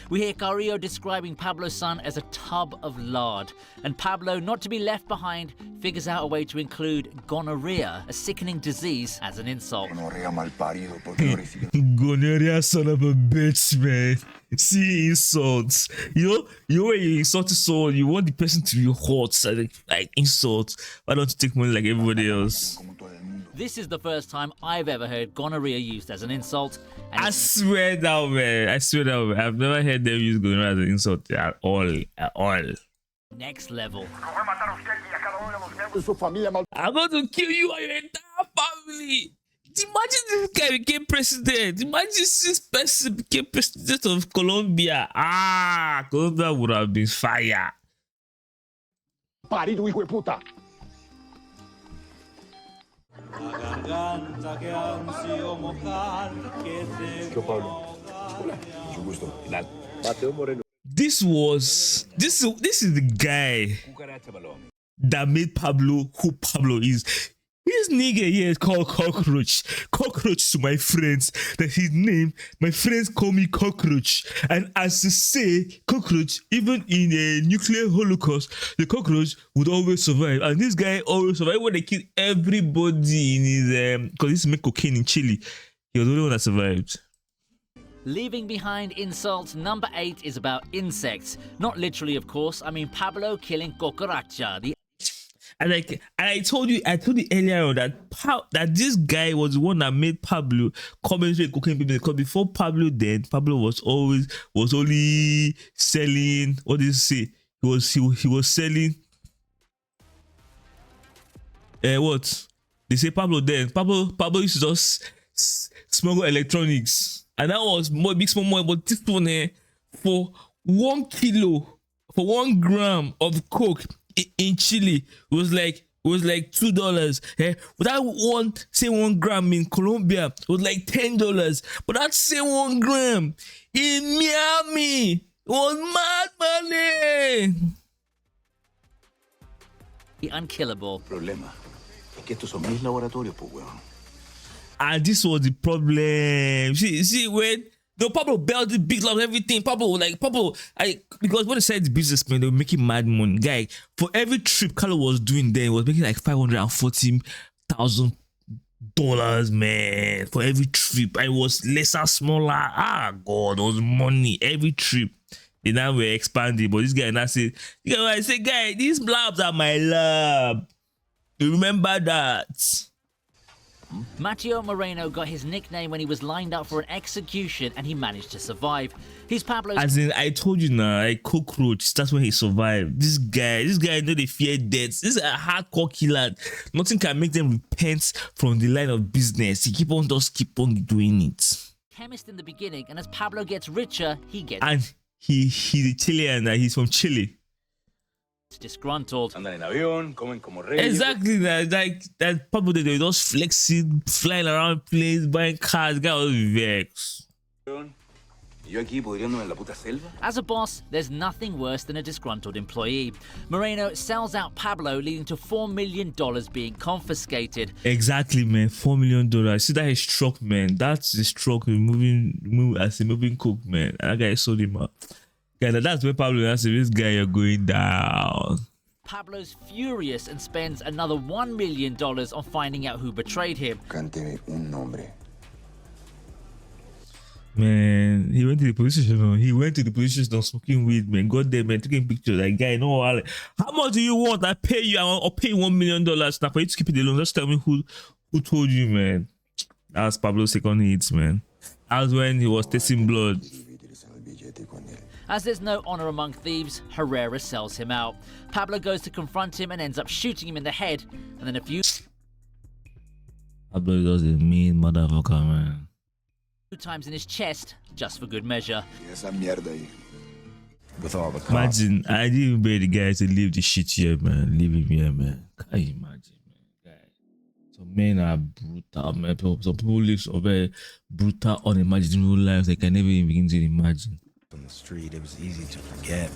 We hear Carrillo describing Pablo's son as a tub of lard, and Pablo, not to be left behind, figures out a way to include gonorrhea, a sickening disease, as an insult. Gonorrhea, son of a bitch, man. See insults. You know when you insult someone, you want the person to be hot, like insults. Why don't you take money like everybody else? This is the first time I've ever heard gonorrhea used as an insult. And I swear down, man. I swear down, man. I've never heard them use gonorrhea as an insult at all. At all. Next level. I'm going to kill you and your entire family. Imagine this guy became president. Imagine this person became president of Colombia. Colombia would have been fire. Parido, hijo de puta. This is the guy that made Pablo who Pablo is. This nigga here is called Cockroach. Cockroach to my friends. That's his name. My friends call me Cockroach. And as to say, Cockroach, even in a nuclear holocaust, the cockroach would always survive. And this guy always survived when they killed everybody in his because he used to make cocaine in Chile. He was the only one that survived. Leaving behind insults, number 8 is about insects. Not literally, of course. I mean Pablo killing cucaracha, the And I told you earlier on that this guy was the one that made Pablo commentate cocaine business. Because before Pablo died, Pablo was only selling. What did you say? He was selling. What? They say Pablo then. Pablo used to just smuggle electronics, and that was big small money. But this one for 1 kilo, for 1 gram of coke in Chile was like $2. But that 1 gram in Colombia was like $10. But that same 1 gram in Miami was mad money. the unkillable. Problema es que estos son mis laboratorios, pues, weón. And this was the problem. See when Pablo built the big love, everything. Because when they said the businessman, they were making mad money. Guy, for every trip Carlos was doing there, he was making like $540,000, man. For every trip. And it was lesser, smaller. God, it was money. Every trip. They now were expanding. But this guy now said, guy, these labs are my lab. You remember that? Mateo Moreno got his nickname when he was lined up for an execution and he managed to survive. He's Pablo's... As in, I told you now, like cockroach, that's when he survived. This guy, know they fear death. This is a hardcore killer. Nothing can make them repent from the line of business. He keep on doing it. Chemist in the beginning, and as Pablo gets richer, he gets... And he's a Chilean, he's from Chile. Disgruntled. Exactly, that Pablo, they were just flexing, flying around planes, buying cars, guy was vexed. As a boss, there's nothing worse than a disgruntled employee. Moreno sells out Pablo, leading to $4 million being confiscated. Exactly, man. $4 million. See, that is truck, man. That's his truck moving as a moving cook, man. That guy sold him out. Yeah, that's where Pablo answered, this guy, you're going down. Pablo's furious and spends another $1 million on finding out who betrayed him. Cánteme un nombre. Man, he went to the police station. He went to the police station smoking weed, man. Got there, man, taking pictures. That guy, no, how much do you want? I pay you. I'll pay $1 million now for you to keep it alone. Just tell me who told you, man. That's Pablo's second hits, man. That was when he was tasting blood. As there's no honor among thieves, Herrera sells him out. Pablo goes to confront him and ends up shooting him in the head, and then a few Pablo is a mean motherfucker, man. times in his chest, just for good measure. With all the cops. Imagine, I didn't even pay the guy to leave the shit here, man. Leave him here, man. Can you imagine, man? Guy. Some men are brutal, man. Some people live so very brutal, unimaginable lives they can never even begin to imagine. On the street, it was easy to forget.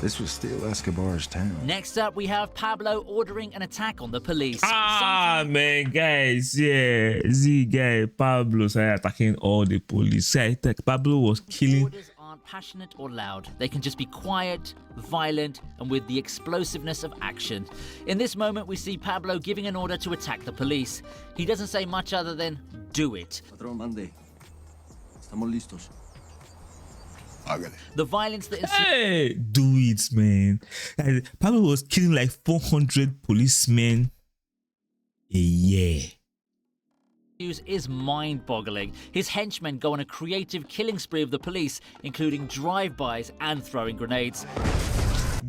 This was still Escobar's town. Next up, we have Pablo ordering an attack on the police. Man, guys, yeah, the guy Pablo started attacking all the police. Pablo was killing. Orders aren't passionate or loud. They can just be quiet, violent, and with the explosiveness of action. In this moment, we see Pablo giving an order to attack the police. He doesn't say much other than, do it. Patrón, mande. Estamos listos. The violence that ensues. Hey, do it, man. Pablo was killing like 400 policemen a year. Is mind-boggling. His henchmen go on a creative killing spree of the police, including drive-bys and throwing grenades.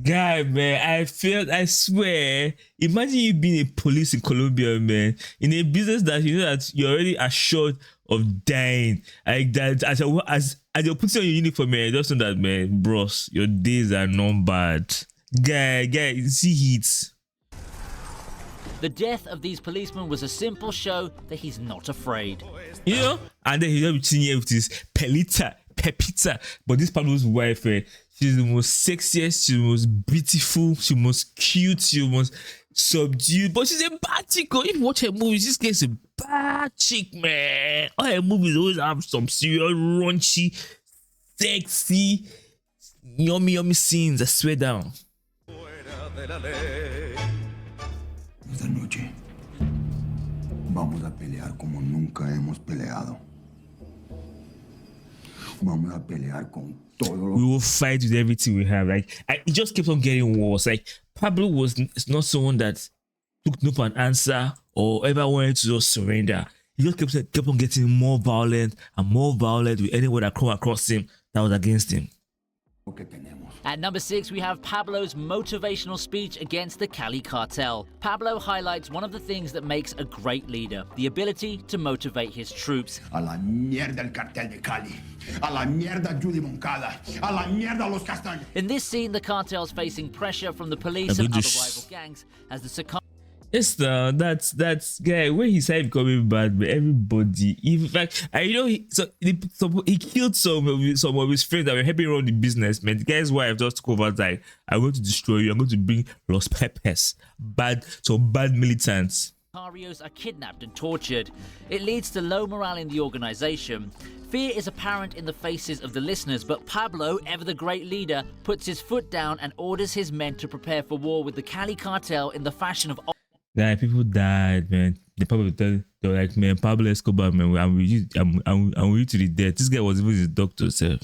Guy, man, I swear, imagine you being a police in Colombia, man, in a business that you know that you're already assured of dying. Like that, as you're putting on your uniform, man, just know that, man, bros, your days are numbered. Guy, see it. The death of these policemen was a simple show that he's not afraid. You know? And then he's just sitting here with his Pepita. But this Pablo's wife, she's the most sexiest, she's the most beautiful, she's the most cute, she's the most subdued. But she's a bad chick. If you watch her movies, this guy's a bad chick, man. All her movies always have some serious, raunchy, sexy, yummy scenes. I swear down. Esta noche vamos a pelear como nunca hemos peleado. Vamos a pelear con todo. We will fight with everything we have. Like, it just kept on getting worse. Like, Pablo was not someone that took no for an answer or ever wanted to just surrender. He just kept on getting more violent and more violent with anyone that come across him that was against him. At number 6, we have Pablo's motivational speech against the Cali cartel. Pablo highlights one of the things that makes a great leader, the ability to motivate his troops. A la mierda el cartel de Cali. A la mierda Judy Moncada. A la mierda los Castaños. In this scene, the cartel's facing pressure from the police and other rival gangs as the Yes, that's guy. When he started becoming bad, but everybody, in fact, you know, he killed some of his friends that were helping run the business. Man, the guy's wife just took over. Like, I'm going to destroy you. I'm going to bring Los Pepes, bad militants. Sicarios are kidnapped and tortured. It leads to low morale in the organization. Fear is apparent in the faces of the listeners, but Pablo, ever the great leader, puts his foot down and orders his men to prepare for war with the Cali cartel in the fashion of. Yeah, people died, man. They were like, man, Pablo Escobar, man, I'm with you to the death. This guy was even his doctor, sir.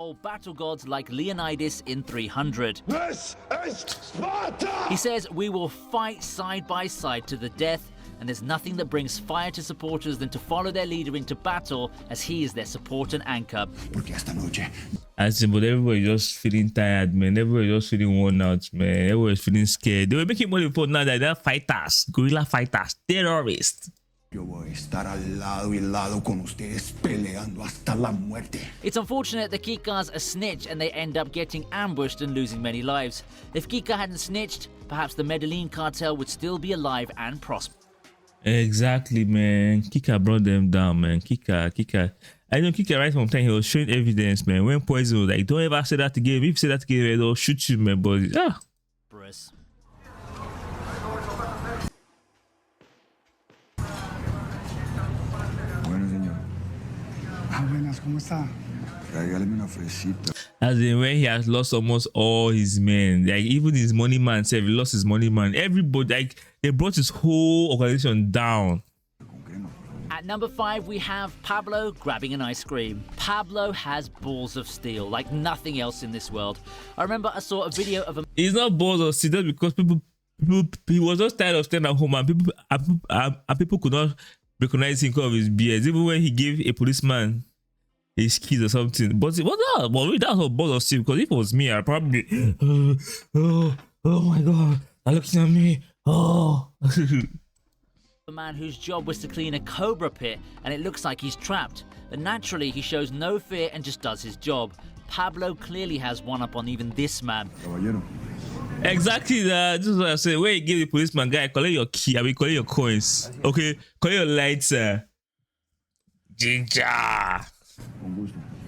Old battle gods like Leonidas in 300. This is Sparta! He says, we will fight side by side to the death, and there's nothing that brings fire to supporters than to follow their leader into battle, as he is their support and anchor. Porque esta noche. But everybody just feeling tired, man. Everybody just feeling worn out, man. Everybody feeling scared. They were making money before now that they're fighters, guerrilla fighters, terrorists. Yo voy a estar al lado y lado con ustedes peleando hasta la muerte. It's unfortunate that Kika's a snitch and they end up getting ambushed and losing many lives. If Kika hadn't snitched, perhaps the Medellín cartel would still be alive and prosper. Exactly, man. Kika brought them down, man. Kika. I know Kika right from time he was showing evidence, man. When Poison was like, don't ever say that again. If you say that again, they'll shoot you, man. But yeah. Bruce. Bueno, señor. Buenas, ¿cómo está? Regáleme una fresita. As in when he has lost almost all his men, like even his money man said, he lost his money man. Everybody, like they brought his whole organization down. At number 5, we have Pablo grabbing an ice cream. Pablo has balls of steel, like nothing else in this world. I remember I saw a video of a. It's not balls of steel because people he was just tired of staying at home and people could not recognize him because of his beard. Even when he gave a policeman his keys or something. But it was not. Well, that was balls of steel because if it was me, I'd probably oh my god, they're looking at me. Oh. A man whose job was to clean a cobra pit, and it looks like he's trapped. But naturally, he shows no fear and just does his job. Pablo clearly has one up on even this man. Caballero. Exactly that. This is what I said. When you give the policeman guy, collect your key, collect your coins. Okay, collect your lights, Ginger.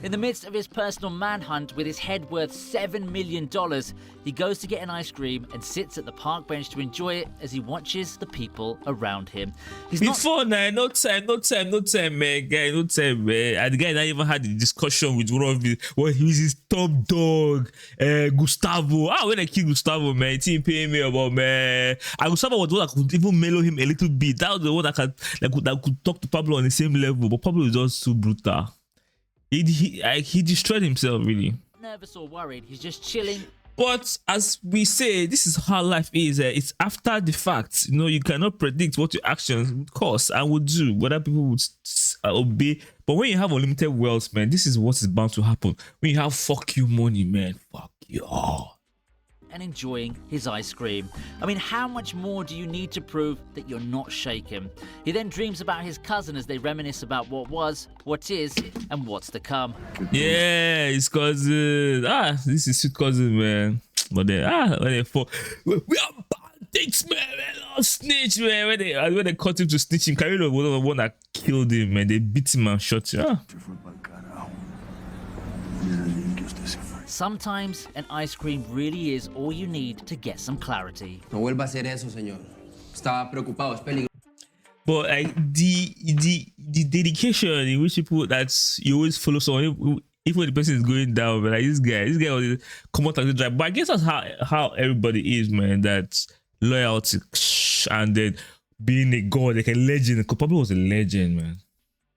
In the midst of his personal manhunt with his head worth $7 million, he goes to get an ice cream and sits at the park bench to enjoy it as he watches the people around him. Before now, no time, man, guy, no time, man. And the guy not even had a discussion with one of his, well, he was his top dog, Gustavo. When I killed Gustavo, man, he didn't pay me about, man. And Gustavo was the one that could even mellow him a little bit. That was the one that could talk to Pablo on the same level, but Pablo is just too brutal. He destroyed himself, really. Nervous or worried, he's just chilling. But as we say, this is how life is. It's after the fact. You know, you cannot predict what your actions would cause and would do, whether people would obey. But when you have unlimited wealth, man, this is what is bound to happen. When you have fuck you money, man, fuck you. And enjoying his ice cream. I mean, how much more do you need to prove that you're not shaken? He then dreams about his cousin as they reminisce about what was, what is, and what's to come. Yeah, his cousin. This is his cousin, man. But then, when they fall, we are bandits, man. We love snitch, man. When they caught him to snitch him, Carrillo was the one that killed him, man. They beat him and shot him. Sometimes an ice cream really is all you need to get some clarity. No vuelva a hacer eso, señor. Estaba preocupado, es peligroso. But the dedication in which people that you always follow someone, even when the person is going down, but like this guy was come out and drive. But I guess that's how everybody is, man. That's loyalty and then being a god, like a legend. Pablo was a legend, man.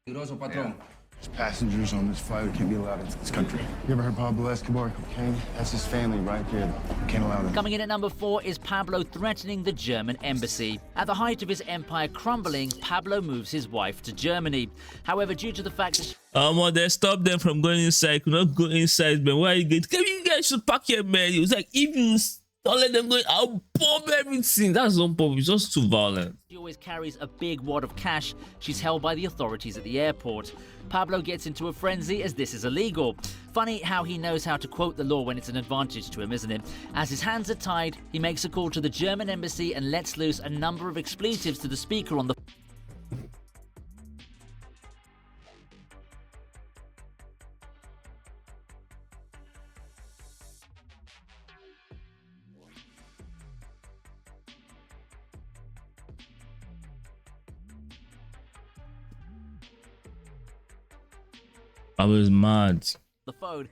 Peligroso, Patrón. There's passengers on this flight who can't be allowed into this country. You ever heard Pablo Escobar, cocaine? That's his family right there. Can't allow them. Coming in at number 4 is Pablo threatening the German embassy. At the height of his empire crumbling, Pablo moves his wife to Germany. However, due to the fact that they stopped them from going inside. Could not go inside, man. Why are you going? You guys should pack here, man. It was like, if you don't let them go, I'll bomb everything. That's no problem. It's just too violent. she always carries a big wad of cash. She's held by the authorities at the airport. Pablo gets into a frenzy as this is illegal. Funny how he knows how to quote the law when it's an advantage to him, isn't it? As his hands are tied, he makes a call to the German embassy and lets loose a number of expletives to the speaker on the Pablo is mad. phone.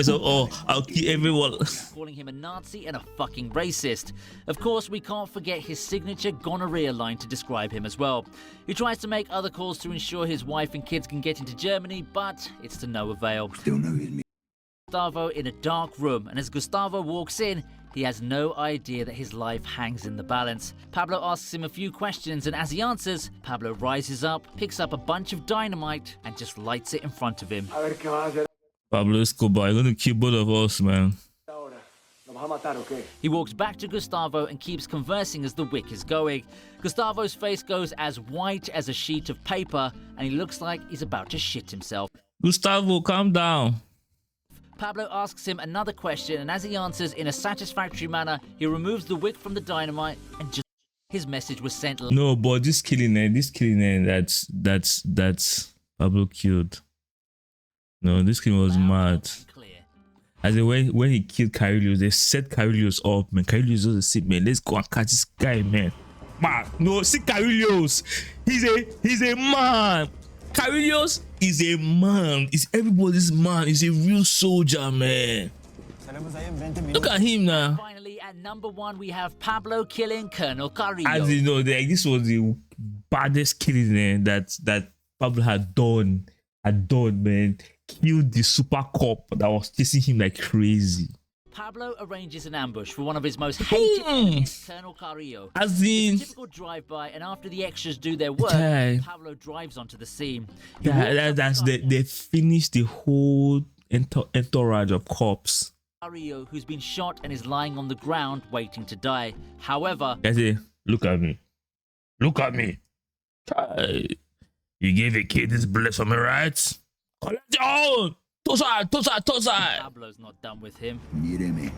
So, I'll kill everyone. Calling him a Nazi and a fucking racist. Of course, we can't forget his signature gonorrhea line to describe him as well. He tries to make other calls to ensure his wife and kids can get into Germany, but it's to no avail. Gustavo in a dark room, and as Gustavo walks in, he has no idea that his life hangs in the balance. Pablo asks him a few questions, and as he answers, Pablo rises up, picks up a bunch of dynamite, and just lights it in front of him. Pablo Escobar, you're gonna kill both of us, man. He walks back to Gustavo and keeps conversing as the wick is going. Gustavo's face goes as white as a sheet of paper, and he looks like he's about to shit himself. Gustavo, calm down. Pablo asks him another question, and as he answers in a satisfactory manner, he removes the wick from the dynamite and just his message was sent. No, but this killing, that's Pablo killed. No, this killing was mad. As in when he killed Carrillo, they set Carrillo up, man. Carrillo just said, man, let's go and catch this guy, man. Man, no, see Carrillo. He's a man. Carrillo is a man. He's everybody's man. He's a real soldier, man. Look at him now. Finally, at number 1, we have Pablo killing Colonel Carrillo. As you know, this was the baddest killing that Pablo had done, man. Killed the super cop that was chasing him like crazy. Pablo arranges an ambush for one of his most hated enemies, Colonel Carrillo. As in, it's a typical drive-by, and after the extras do their work, Pablo drives onto the scene. They finished the whole entourage of cops. Carrillo, who's been shot and is lying on the ground waiting to die. However, I say, look at me. Look at me. You gave a kid this bullet for me, right? Collect your own. Tosai. Pablo's not done with him. Míreme.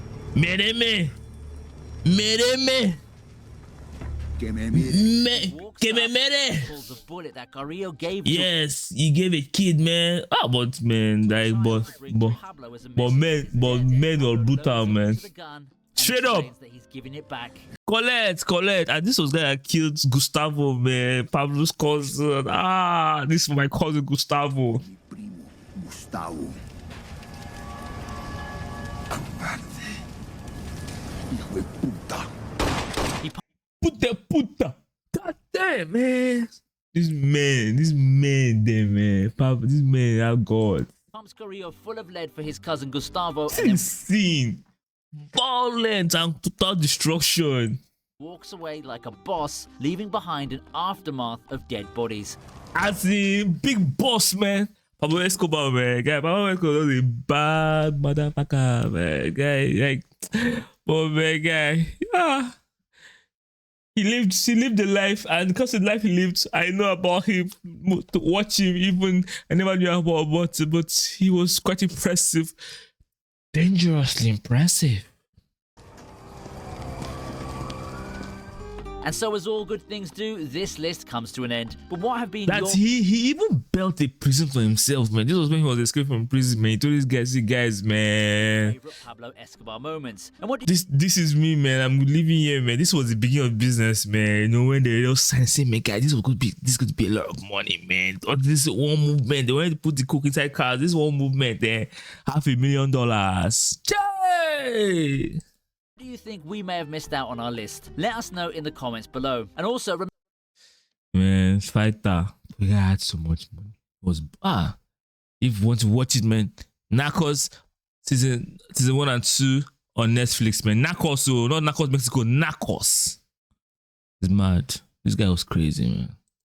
Que me mere. Pulls the bullet that Carrillo gave Yes, he gave a kid, man. Ah, but man, like, but men were brutal, man. Straight up. That he's giving it back. Collect. And this was the guy that killed Gustavo, man. Pablo's cousin. Ah, this is my cousin Gustavo. Primo, Gustavo. Cobarde. Hijo de puta. Puta. God damn, man. This man, there, man. Pablo, this man, our God. Pumps Carrillo full of lead for his cousin Gustavo It's and then insane. Violence and total destruction. walks away like a boss, leaving behind an aftermath of dead bodies. As a big boss, man. Pablo Escobar, man. Guy, Pablo Escobar was a bad motherfucker, man. Guy, like, oh, man, guy. Yeah. He lived the life, and because of the life he lived, I know about him, to watch him, even, I never knew about it, but he was quite impressive. Dangerously impressive. And so as all good things do, this list comes to an end. But what have been That he even built a prison for himself, man. This was when he was escaping from prison, man. He told these guys, man. favorite Pablo Escobar moments? And what This is me, man. I'm living here, man. This was the beginning of business, man. You know, when they all signed, say, man, guys, this could be a lot of money, man. Or this one movement, they wanted to put the cook inside cars. This one movement, there, $500,000. Yay! do you think we may have missed out on our list? Let us know in the comments below. And also, Man, fighter. We had so much money. It was if you want to watch it, man, Narcos season 1 and 2 on Netflix, man. Narcos, so not Narcos Mexico, Narcos. It's mad. This guy was crazy, man.